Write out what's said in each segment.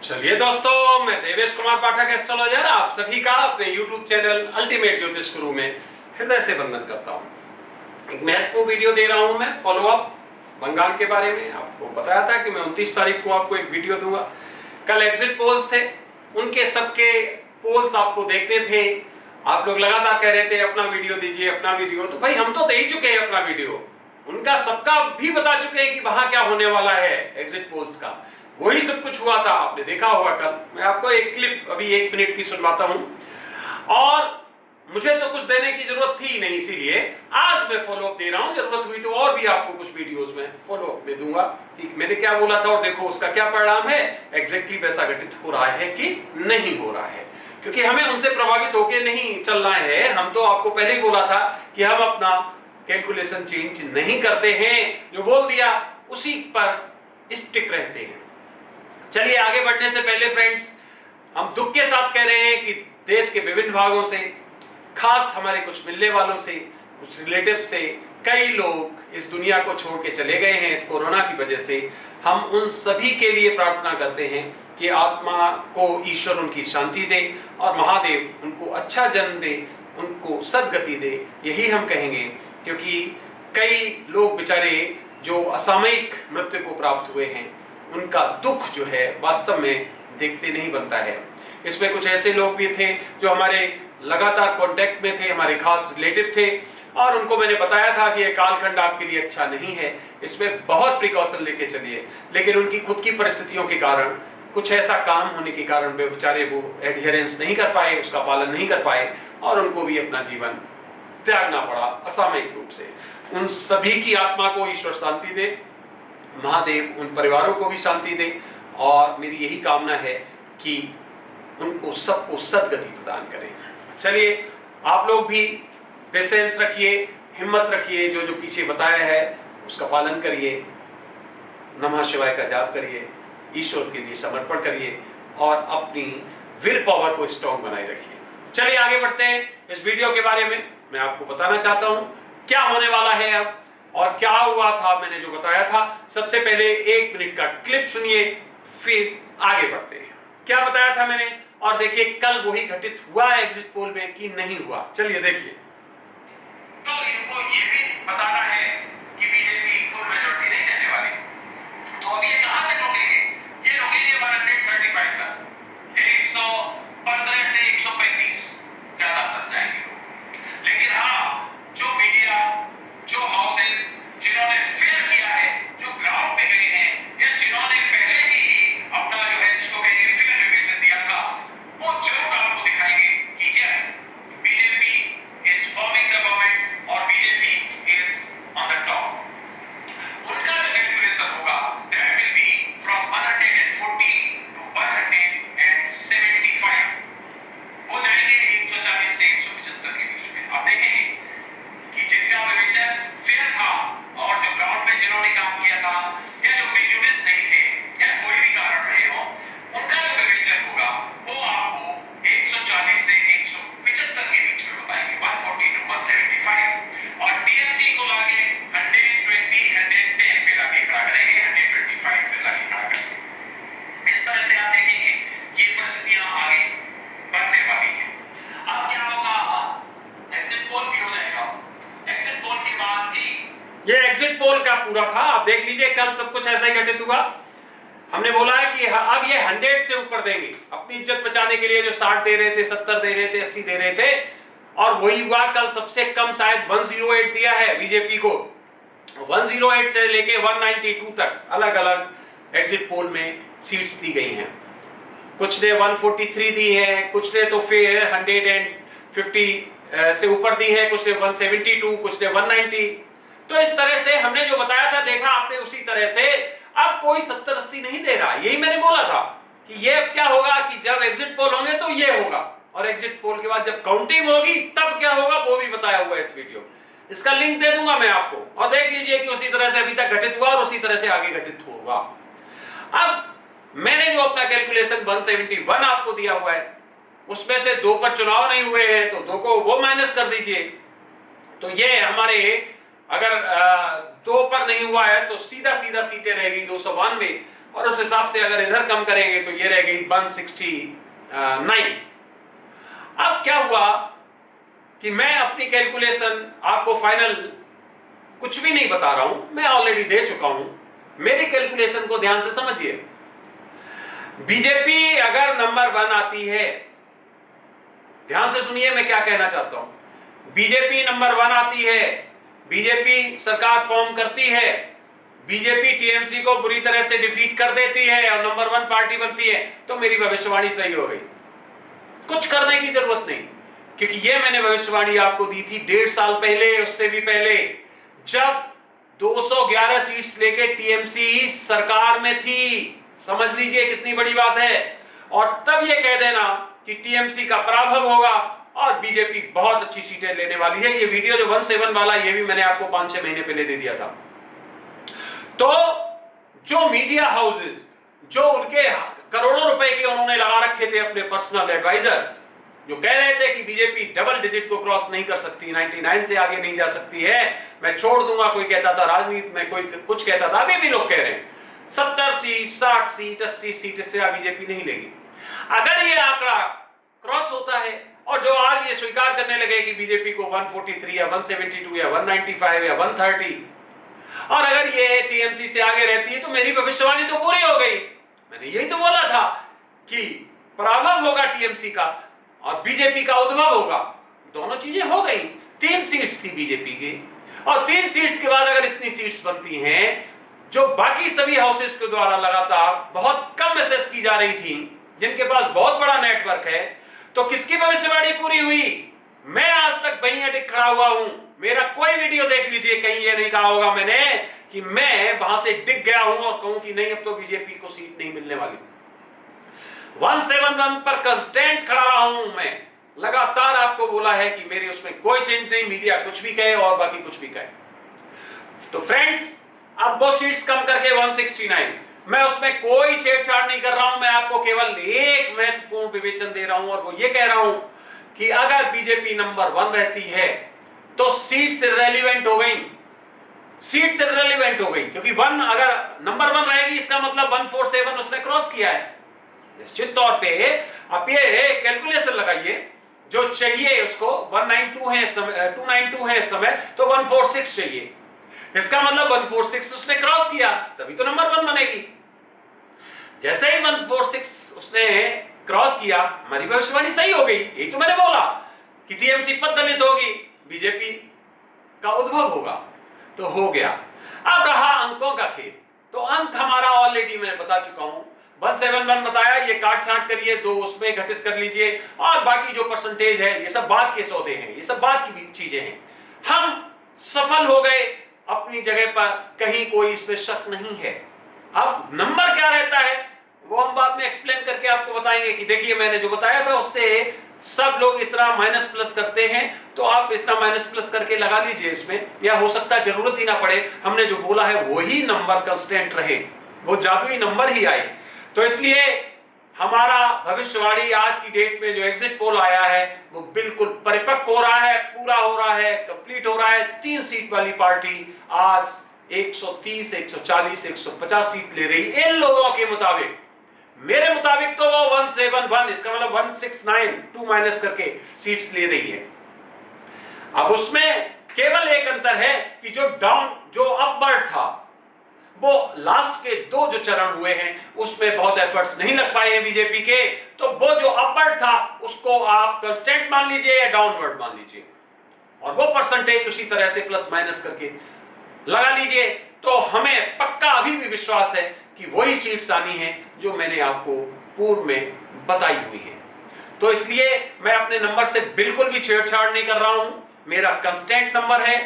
चलिए दोस्तों, मैं देवेश कुमार पाठक एस्ट्रोलॉजर आप सभी का अपने YouTube चैनल अल्टीमेट ज्योतिष गुरु में हृदय से वंदन करता हूं। एक महत्वपूर्ण वीडियो दे रहा हूं मैं, फॉलो अप बंगाल के बारे में। आपको बताया था कि मैं 29 तारीख को आपको एक वीडियो दूंगा। कल एग्जिट पोल्स थे, उनके सबके पोल्स आपको देखने थे। आप लोग लगातार कह रहे थे अपना वीडियो दीजिए, अपना वीडियो। तो भाई हम तो दे ही चुके हैं अपना वीडियो, उनका सबका भी बता चुके हैं कि वहां क्या होने वाला है। एग्जिट पोल्स का वही सब कुछ हुआ था, आपने देखा होगा कल। मैं आपको एक क्लिप अभी 1 मिनट की सुनवाता हूं, और मुझे तो कुछ देने की जरूरत थी नहीं, इसीलिए आज मैं फॉलो अप दे रहा हूं। जरूरत हुई तो और भी आपको कुछ वीडियोस में फॉलो अप में दूंगा कि मैंने क्या बोला था और देखो उसका क्या परिणाम है। एग्जैक्टली वैसा घटित हो रहा है कि नहीं हो रहा है, क्योंकि हमें उनसे प्रभावित होकर नहीं चलना है। हम तो आपको पहले ही बोला था कि हम अपना कैलकुलेशन चेंज नहीं करते हैं, जो बोल दिया उसी पर स्टिक रहते हैं। चलिए आगे बढ़ने से पहले फ्रेंड्स, हम दुख के साथ कह रहे हैं कि देश के विभिन्न भागों से, खास हमारे कुछ मिलने वालों से, कुछ रिलेटिव से, कई लोग इस दुनिया को छोड़ के चले गए हैं इस कोरोना की वजह से। हम उन सभी के लिए प्रार्थना करते हैं कि आत्मा को ईश्वर उनकी शांति दे और महादेव उनको अच्छा जन्म दे, उनको सद्गति दे। यही हम कहेंगे, क्योंकि कई लोग बेचारे जो असामयिक मृत्यु को प्राप्त हुए हैं, उनका दुख जो है वास्तव में देखते नहीं बनता है। इसमें कुछ ऐसे लोग भी थे जो हमारे लगातार कांटेक्ट में थे, हमारे खास रिलेटिव थे, और उनको मैंने बताया था कि यह कालखंड आपके लिए अच्छा नहीं है, इसमें बहुत प्रिकॉशन लेके चलिए। लेकिन उनकी खुद की परिस्थितियों के कारण, कुछ ऐसा काम होने के कारण वे बेचारे वो एडहेरेंस नहीं कर पाए, उसका पालन नहीं कर पाए, और उनको भी अपना जीवन त्यागना पड़ा असामयिक रूप से। उन सभी की आत्मा को ईश्वर शांति दे, महादेव उन परिवारों को भी शांति दे, और मेरी यही कामना है कि उनको सबको सद्गति प्रदान करें। चलिए आप लोग भी पेशेंस रखिए, हिम्मत रखिए, जो जो पीछे बताया है उसका पालन करिए, नमः शिवाय का जाप करिए, ईश्वर के लिए समर्पण करिए, और अपनी विल पावर को स्ट्रॉन्ग बनाए रखिए। चलिए आगे बढ़ते हैं। इस वीडियो के बारे में मैं आपको बताना चाहता हूं क्या होने वाला है अब और क्या हुआ था, मैंने जो बताया था। सबसे पहले 1 मिनट का क्लिप सुनिए, फिर आगे बढ़ते हैं। क्या बताया था मैंने, और देखिए कल वही घटित हुआ एग्जिट पोल में कि नहीं हुआ। चलिए देखिए। तो इनको ये भी बताना है कि बीजेपी फुल मेजॉरिटी नहीं देने वाली, तो अब ये कहां तक रुकेंगे? ये रुकेंगे 135 तक, 115 से 135 ज्यादा तक जाएंगे लोग। लेकिन हाँ, जो मीडिया, जो हाउसेस जिन्होंने फेल किया है, जो ग्राउंड पे गए हैं, या जिन्होंने पहले ही अपना जो है जिसको कहेंगे फेल विवेचन दिया था, वो जरूर आपको दिखाएंगे कि yes, BJP is forming the government और BJP is on the top. उनका जो कैलकुलेशन होगा that will be from 140 to 175, हो जाएंगे 140 से 175 के बीच में। आप देखेंगे कि जिनका विवेचन फेल था और जो ग्राउंड में जिन्होंने काम किया था, या जो प्रेजुडिस नहीं थे, या कोई भी कारण रहे हो, उनका जो विवेचन होगा वो आपको 140 से 175 के बीच में बताएंगे, 140 टू 175। और टीएमसी को लाके 120 110 पे लाके खड़ा करेंगे, 125 पे लाके खड़ा करेंगे। इस तरह से आप देखेंगे ये परिस्थितियां आगे बढ़ने वाली हैं। अब क्या होगा, एग्जिट पोल भी हो जाएगा। एग्जिट पोल के बाद भी ये एग्जिट पोल का पूरा था, आप देख लीजिए कल सब कुछ ऐसा ही घटित हुआ। हमने बोला है कि अब ये 100 से ऊपर देंगे, अपनी इज्जत बचाने के लिए। जो 60 दे रहे थे, 70 दे रहे थे, 80 दे रहे थे, और वही हुआ। कल सबसे कम शायद 108 दिया है बीजेपी को। 108 से लेके 192 तक अलग अलग एग्जिट पोल में सीट्स दी गई हैं। कुछ ने 143 दी है, कुछ ने तो फिर 150 से ऊपर दी है, कुछ ने 172, कुछ ने 190। तो इस तरह से हमने जो बताया था, देखा आपने, उसी तरह से अब कोई 70-80 नहीं दे रहा। यही मैंने बोला था कि ये अब क्या होगा कि जब एग्जिट पोल होंगे तो ये होगा, और एग्जिट पोल के बाद जब काउंटिंग होगी तब क्या होगा वो भी बताया हुआ है इस वीडियो। इसका लिंक दे दूंगा मैं आपको, और देख लीजिए कि उसी तरह से अभी तक घटित हुआ और उसी तरह से आगे घटित होगा। अब मैंने जो अपना कैलकुलेशन 171 आपको दिया हुआ है, उसमें से 2 पर चुनाव नहीं हुए हैं, तो 2 को वो माइनस कर दीजिए। तो ये हमारे अगर 2 पर नहीं हुआ है तो सीधा सीधा सीटें रहेगी 292, और उस हिसाब से अगर इधर कम करेंगे तो ये रह गई 169। अब क्या हुआ कि मैं अपनी कैलकुलेशन आपको फाइनल कुछ भी नहीं बता रहा हूं, मैं ऑलरेडी दे चुका हूं। मेरी कैलकुलेशन को ध्यान से समझिए। बीजेपी अगर नंबर 1 आती है, ध्यान से सुनिए मैं क्या कहना चाहता हूं। बीजेपी नंबर 1 आती है, बीजेपी सरकार फॉर्म करती है, बीजेपी टीएमसी को बुरी तरह से डिफीट कर देती है और नंबर 1 पार्टी बनती है, तो मेरी भविष्यवाणी सही हो गई। कुछ करने की जरूरत नहीं, क्योंकि ये मैंने भविष्यवाणी आपको दी थी 1.5 साल पहले, उससे भी पहले, जब 211 सीट्स लेके टीएमसी सरकार में थी। समझ लीजिए कितनी बड़ी बात है। और तब ये कह देना कि टीएमसी का पराभव होगा और बीजेपी बहुत अच्छी सीटें लेने वाली है। ये वीडियो जो 17 वाला, ये भी मैंने आपको 5-6 महीने पहले दे दिया था। तो जो मीडिया हाउसेस, जो उनके करोड़ों रुपए के उन्होंने लगा रखे थे अपने पर्सनल एडवाइजर्स, जो कह रहे थे कि बीजेपी डबल डिजिट को क्रॉस नहीं कर सकती, 99 से आगे नहीं जा सकती है, मैं छोड़ दूंगा, कोई कहता था राजनीति में, कोई कुछ कहता था, अभी भी लोग कह रहे हैं 70 सीट, 60 सीट, 80 सीट इससे बीजेपी नहीं लेगी। अगर ये आंकड़ा क्रॉस होता है और जो आज ये स्वीकार करने लगे कि बीजेपी को 143 या 172 या 195 या 130, और अगर ये टीएमसी से आगे रहती है, तो मेरी भविष्यवाणी तो पूरी हो गई। मैंने यही तो बोला था कि पराभव होगा टीएमसी का और बीजेपी का उद्भव होगा। दोनों चीजें हो गई। 3 सीट्स थी बीजेपी की, और 3 सीट्स के बाद अगर इतनी सीट्स बनती हैं, जो बाकी सभी हाउसेस के द्वारा लगातार बहुत कम असेस की जा रही थी, जिनके पास बहुत बड़ा नेटवर्क है, तो किसकी भविष्यवाणी पूरी हुई? मैं आज तक वहीं अडिग खड़ा हुआ हूं। मेरा कोई वीडियो देख लीजिए, कहीं ये नहीं कहा होगा मैंने कि मैं वहां से डिग गया हूं और कहूं कि नहीं अब तो बीजेपी को सीट नहीं मिलने वाली। 171 पर कंस्टेंट खड़ा रहा हूं मैं, लगातार आपको बोला है कि मेरे उसमें कोई चेंज नहीं, मीडिया कुछ भी कहे और बाकी कुछ भी कहे। तो फ्रेंड्स, अब वो सीट्स कम करके 169, मैं उसमें कोई छेड़छाड़ नहीं कर रहा हूं। मैं आपको केवल एक महत्वपूर्ण विवेचन दे रहा हूं, और वो ये कह रहा हूं कि अगर बीजेपी नंबर 1 रहती है तो सीट्स इररिलेवेंट हो गई, सीट्स इररिलेवेंट हो गई, क्योंकि 1 अगर नंबर 1 रहेगी, इसका मतलब 147 उसने क्रॉस किया है निश्चित तौर पे। आप ये कैलकुलेशन लगाइए, जो चाहिए उसको 192 है, 292 है इस समय, तो 146 चाहिए। इसका मतलब 146 उसने क्रॉस किया, तभी तो नंबर 1 बनेगी। जैसे ही 146 उसने क्रॉस किया, हमारी भविष्यवाणी सही हो गई। यही तो मैंने बोला कि टीएमसी पददलित होगी, बीजेपी का उद्भव होगा, तो हो गया। अब रहा अंकों का खेल। तो अंक हमारा ऑलरेडी मैं बता चुका हूं, 171 बताया, ये काट छांट करिए, 2 उसमें घटित कर लीजिए, और बाकी जो परसेंटेज है ये सब बात के सौदे हैं, ये सब बात की चीजें हैं। हम सफल हो गए अपनी जगह पर, कहीं कोई इसमें शक नहीं है। अब नंबर क्या रहता है वो हम बाद में एक्सप्लेन करके आपको बताएंगे कि देखिए मैंने जो बताया था उससे सब लोग इतना माइनस प्लस करते हैं, तो आप इतना माइनस प्लस करके लगा लीजिए इसमें, या हो सकता है जरूरत ही ना पड़े, हमने जो बोला है वही नंबर कंस्टेंट रहे, वो जादुई नंबर ही आए। तो इसलिए हमारा भविष्यवाणी आज की डेट में जो एग्जिट पोल आया है वो बिल्कुल परिपक्व हो रहा है, पूरा हो रहा है, कंप्लीट हो रहा है। 3 सीट वाली पार्टी आज 130, 140, 150 सीट ले रही इन लोगों के मुताबिक। मेरे मुताबिक तो वो 171, इसका मतलब 169 2 माइनस करके सीट्स ले रही है। अब उसमें केवल एक अंतर है कि जो अपवर्ड था, वो लास्ट के 2 जो चरण हुए हैं उसमें बहुत एफर्ट्स नहीं लग पाए हैं बीजेपी के, तो वो जो अपवर्ड था उसको आप कांस्टेंट मान लीजिए या डाउनवर्ड मान लीजिए, और वो परसेंटेज उसी तरह से प्लस माइनस करके लगा लीजिए। तो हमें पक्का अभी भी विश्वास है कि वही सीट्स आनी है जो मैंने आपको पूर्व में बताई हुई है। तो इसलिए मैं अपने नंबर से बिल्कुल भी छेड़छाड़ नहीं कर रहा हूं, मेरा कांस्टेंट नंबर है,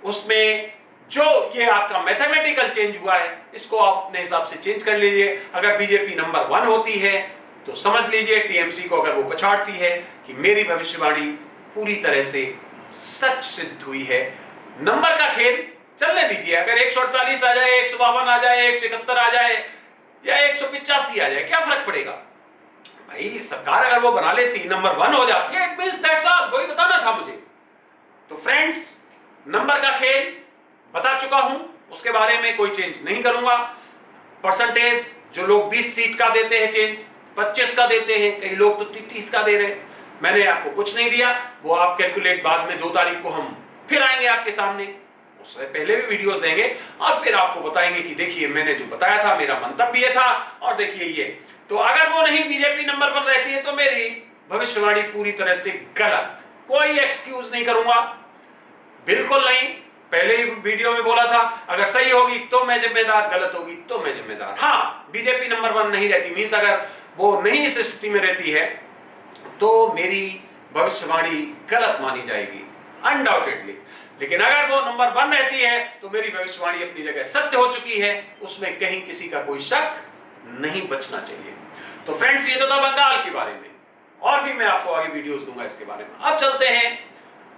उसमें जो ये आपका मैथमेटिकल चेंज हुआ है इसको आप अपने हिसाब से चेंज कर लीजिए। अगर बीजेपी नंबर 1 होती है तो समझ लीजिए टीएमसी को अगर वो पछाड़ती है कि मेरी भविष्यवाणी पूरी तरह से सच सिद्ध हुई है। नंबर का खेल चलने दीजिए, अगर 148 आ जाए, 152 आ जाए, 171 आ जाए या 185 आ जाए, क्या फर्क पड़ेगा भाई। सरकार अगर वो बना लेती, नंबर 1 हो जाती है, इट मींस दैट्स ऑल, वही बताना था मुझे। तो फ्रेंड्स, नंबर का खेल बता चुका हूं, उसके बारे में कोई चेंज नहीं करूंगा। परसेंटेज जो लोग 20 सीट का देते हैं चेंज, 25 का देते हैं, कई लोग तो 30 का दे रहे हैं। मैंने आपको कुछ नहीं दिया, वो आप कैलकुलेट बाद में 2 तारीख को हम फिर आएंगे आपके सामने, उससे पहले भी वीडियोस देंगे और फिर आपको बताएंगे कि देखिए मैंने जो बताया था मेरा मंतव्य ये था और देखिए ये। तो अगर वो नहीं बीजेपी नंबर पर रहती है तो मेरी भविष्यवाणी पूरी तरह से गलत, कोई एक्सक्यूज नहीं करूंगा, बिल्कुल नहीं। पहले ही वीडियो में बोला था अगर सही होगी तो मैं जिम्मेदार, गलत होगी तो मैं जिम्मेदार। हाँ, बीजेपी नंबर 1 नहीं रहती मींस अगर वो नहीं इस स्थिति में रहती है तो मेरी भविष्यवाणी गलत मानी जाएगी अनडाउटेडली। लेकिन अगर वो नंबर 1 रहती है तो मेरी भविष्यवाणी अपनी जगह सत्य हो चुकी है, उसमें कहीं किसी का कोई शक नहीं बचना चाहिए। तो फ्रेंड्स, ये तो था बंगाल के बारे में, और भी मैं आपको आगे वीडियोस दूंगा इसके बारे में। अब चलते हैं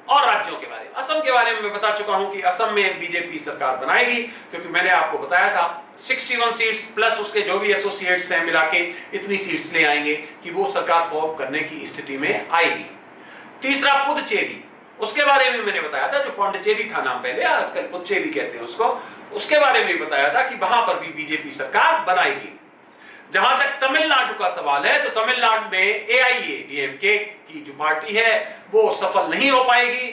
और राज्यों के बारे में। असम के बारे में मैं बता चुका हूं कि असम में बीजेपी सरकार बनाएगी, क्योंकि मैंने आपको बताया था 61 सीट्स प्लस उसके जो भी एसोसिएट्स हैं मिला के इतनी सीट्स ले आएंगे कि वो सरकार फॉर्म करने की स्थिति में आएगी। तीसरा पुदुचेरी, उसके बारे में मैंने बताया था, जो पौंडीचेरी था नाम पहले, आजकल पुदुचेरी कहते हैं उसको, उसके बारे में बताया था कि वहां पर भी बीजेपी सरकार बनाएगी। जहां तक तमिलनाडु का सवाल है तो तमिलनाडु में AIADMK की जो पार्टी है वो सफल नहीं हो पाएगी।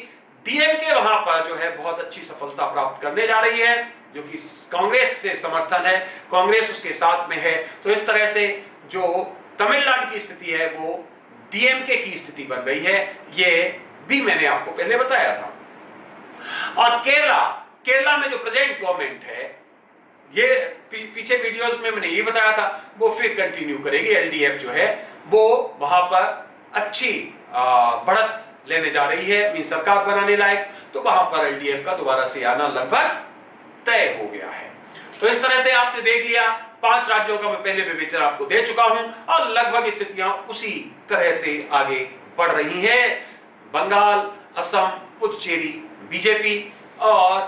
DMK वहां पर जो है बहुत अच्छी सफलता प्राप्त करने जा रही है, जो कि कांग्रेस से समर्थन है, कांग्रेस उसके साथ में है। तो इस तरह से जो तमिलनाडु की स्थिति है वो DMK की स्थिति बन गई है, ये भी मैंने आपको पहले बताया था। और केरला में जो प्रेजेंट गवर्नमेंट है, ये पीछे वीडियोस में मैंने ये बताया था, वो फिर कंटिन्यू करेगी। LDF जो है वो वहां पर अच्छी बढ़त लेने जा रही है, मीन सरकार बनाने लायक, तो वहां पर LDF का दोबारा से आना लगभग तय हो गया है। तो इस तरह से आपने देख लिया, 5 राज्यों का मैं पहले विवेचन आपको दे चुका हूं और लगभग स्थितियां उसी तरह से आगे बढ़ रही हैं। बंगाल, असम, पुदुचेरी बीजेपी और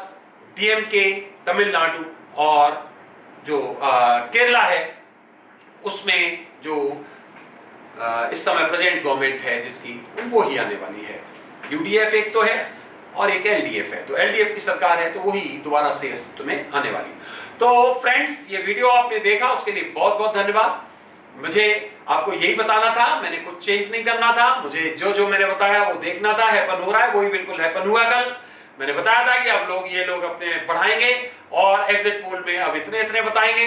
DMK तमिलनाडु और जो केरला है उसमें जो इस समय प्रेजेंट गवर्नमेंट है जिसकी, वो ही आने वाली है। UDF एक तो है और एक LDF है, तो LDF की सरकार है तो वही दोबारा से अस्तित्व में आने वाली। तो फ्रेंड्स, ये वीडियो आपने देखा उसके लिए बहुत बहुत धन्यवाद। मुझे आपको यही बताना था, मैंने कुछ चेंज नहीं करना था, मुझे जो मैंने बताया वो देखना था। हैपन हो रहा है, वही बिल्कुल हैपन हुआ। कल मैंने बताया था कि अब ये लोग अपने बढ़ाएंगे और एग्जिट पोल में अब इतने बताएंगे,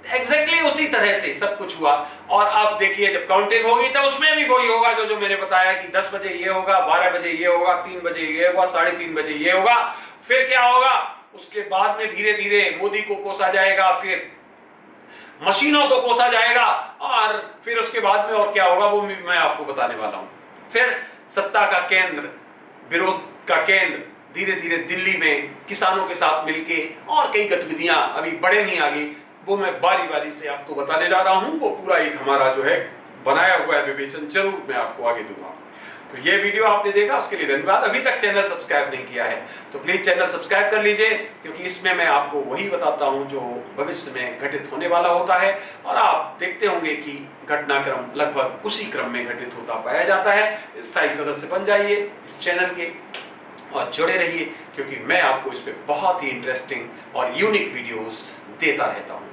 एग्जैक्टली उसी तरह से सब कुछ हुआ। और अब देखिए जब काउंटिंग होगी तो उसमें भी वही होगा जो मैंने बताया कि 10 बजे ये होगा, 12 बजे ये होगा, 3 बजे ये होगा, 3:30 बजे ये होगा। फिर क्या होगा, उसके बाद में धीरे धीरे मोदी को कोसा जाएगा, फिर मशीनों को कोसा जाएगा और फिर उसके बाद में और क्या होगा वो मैं आपको बताने वाला हूं। फिर सत्ता का केंद्र, विरोध का केंद्र धीरे धीरे दिल्ली में किसानों के साथ मिलके और कई गतिविधियां अभी बढ़े नहीं आगे, वो मैं बारी बारी से आपको बताने जा रहा हूं। वो पूरा एक हमारा जो है बनाया हुआ है विवेचन, जरूर मैं आपको आगे दूंगा। तो ये वीडियो आपने देखा उसके लिए धन्यवाद। अभी तक चैनल सब्सक्राइब नहीं किया है तो प्लीज चैनल सब्सक्राइब कर लीजिए, क्योंकि इसमें मैं आपको वही बताता हूं जो भविष्य में घटित होने वाला होता है। और आप देखते होंगे कि घटनाक्रम लगभग उसी क्रम में घटित होता पाया जाता है। स्थायी सदस्य बन जाइए इस चैनल के और जुड़े रहिए, क्योंकि मैं आपको इस पे बहुत ही इंटरेस्टिंग और यूनिक वीडियोस देता रहता हूं।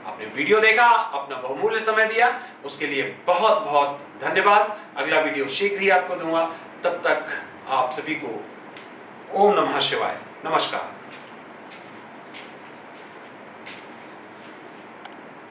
आपने वीडियो देखा, अपना बहुमूल्य समय दिया, उसके लिए बहुत बहुत धन्यवाद। अगला वीडियो शीघ्र ही आपको दूंगा, तब तक आप सभी को ओम नमः शिवाय, नमस्कार।